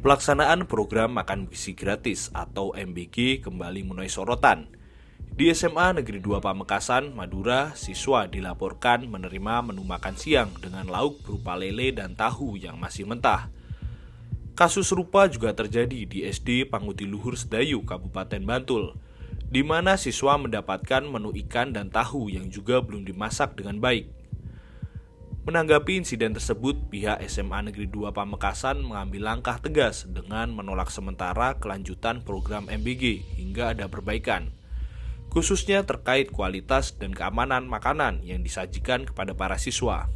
Pelaksanaan program makan gizi gratis atau MBG kembali menuai sorotan. Di SMA Negeri 2 Pamekasan, Madura, siswa dilaporkan menerima menu makan siang dengan lauk berupa lele dan tahu yang masih mentah. Kasus serupa juga terjadi di SD Pangutiluhur Sedayu, Kabupaten Bantul, di mana siswa mendapatkan menu ikan dan tahu yang juga belum dimasak dengan baik. Menanggapi insiden tersebut, pihak SMA Negeri 2 Pamekasan mengambil langkah tegas dengan menolak sementara kelanjutan program MBG hingga ada perbaikan, khususnya terkait kualitas dan keamanan makanan yang disajikan kepada para siswa.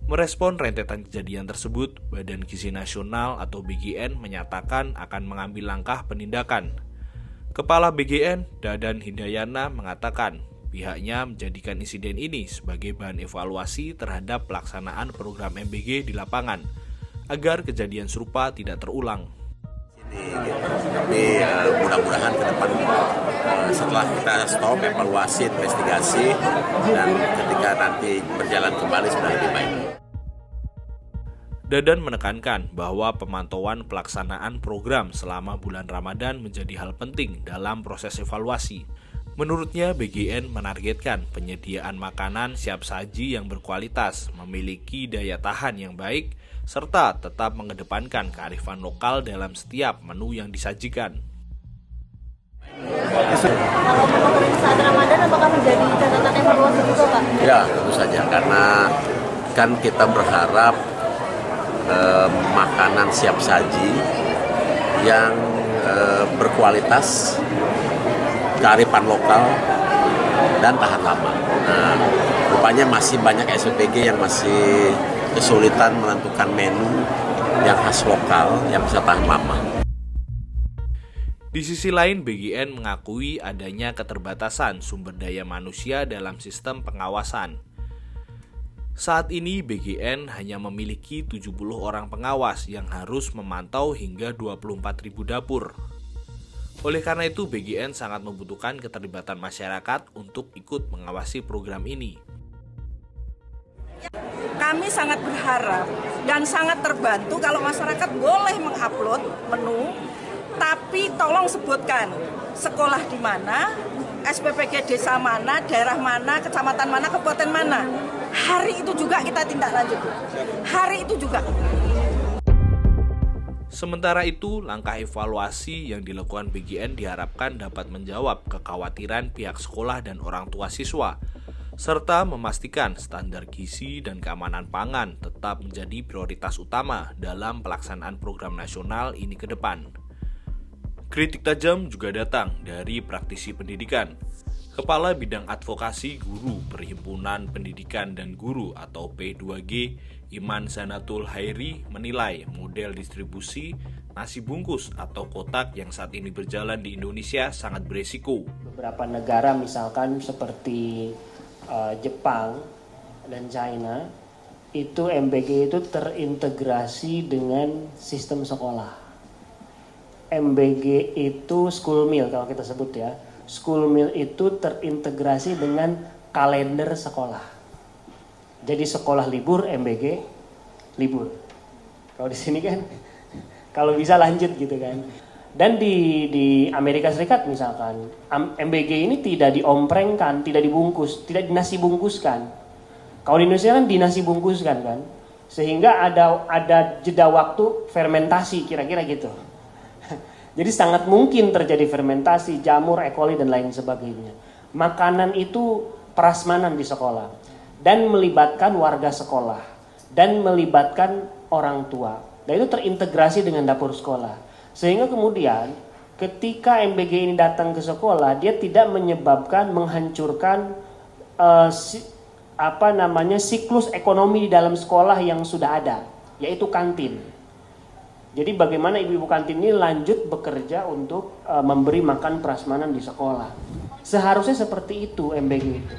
Merespon rentetan kejadian tersebut, Badan Gizi Nasional atau BGN menyatakan akan mengambil langkah penindakan. Kepala BGN, Dadan Hindayana, mengatakan pihaknya menjadikan insiden ini sebagai bahan evaluasi terhadap pelaksanaan program MBG di lapangan, agar kejadian serupa tidak terulang. Tapi mudah-mudahan ke depan setelah kita stop, evaluasi, investigasi, dan ketika nanti berjalan kembali sudah lebih baik. Dadan menekankan bahwa pemantauan pelaksanaan program selama bulan Ramadan menjadi hal penting dalam proses evaluasi. Menurutnya, BGN menargetkan penyediaan makanan siap saji yang berkualitas, memiliki daya tahan yang baik, serta tetap mengedepankan kearifan lokal dalam setiap menu yang disajikan. Kalau memenuhi saat Ramadan, apakah menjadi catatan evaluasi juga, Pak? Ya, tentu saja, karena kan kita berharap makanan siap saji yang berkualitas, kearifan lokal, dan tahan lama. Nah, rupanya masih banyak SPG yang masih kesulitan menentukan menu yang khas lokal yang bisa tahan lama. Di sisi lain, BGN mengakui adanya keterbatasan sumber daya manusia dalam sistem pengawasan. Saat ini BGN hanya memiliki 70 orang pengawas yang harus memantau hingga 24.000 dapur. Oleh karena itu, BGN sangat membutuhkan keterlibatan masyarakat untuk ikut mengawasi program ini. Kami sangat berharap dan sangat terbantu kalau masyarakat boleh mengupload menu, tapi tolong sebutkan sekolah di mana, SPPG desa mana, daerah mana, kecamatan mana, kabupaten mana. Hari itu juga kita tindak lanjut. Hari itu juga. Sementara itu, langkah evaluasi yang dilakukan BGN diharapkan dapat menjawab kekhawatiran pihak sekolah dan orang tua siswa, serta memastikan standar gizi dan keamanan pangan tetap menjadi prioritas utama dalam pelaksanaan program nasional ini ke depan. Kritik tajam juga datang dari praktisi pendidikan. Kepala Bidang Advokasi Guru Perhimpunan Pendidikan dan Guru atau P2G, Iman Zanatul Hairi, menilai model distribusi nasi bungkus atau kotak yang saat ini berjalan di Indonesia sangat beresiko. Beberapa negara misalkan seperti Jepang dan China, itu MBG itu terintegrasi dengan sistem sekolah. MBG itu school meal kalau kita sebut ya. School meal itu terintegrasi dengan kalender sekolah. Jadi sekolah libur, MBG libur. Kalau di sini kan, kalau bisa lanjut gitu kan. Dan di Amerika Serikat misalkan, MBG ini tidak diomprengkan, tidak dibungkus, tidak dinasi bungkuskan. Kalau di Indonesia kan dinasi bungkuskan kan, sehingga ada jeda waktu fermentasi kira-kira gitu. Jadi sangat mungkin terjadi fermentasi, jamur, E. coli, dan lain sebagainya. Makanan itu prasmanan di sekolah. Dan melibatkan warga sekolah. Dan melibatkan orang tua. Dan itu terintegrasi dengan dapur sekolah. Sehingga kemudian ketika MBG ini datang ke sekolah, dia tidak menyebabkan, menghancurkan siklus ekonomi di dalam sekolah yang sudah ada. Yaitu kantin. Jadi bagaimana ibu-ibu kantin ini lanjut bekerja untuk memberi makan prasmanan di sekolah. Seharusnya seperti itu MBG itu.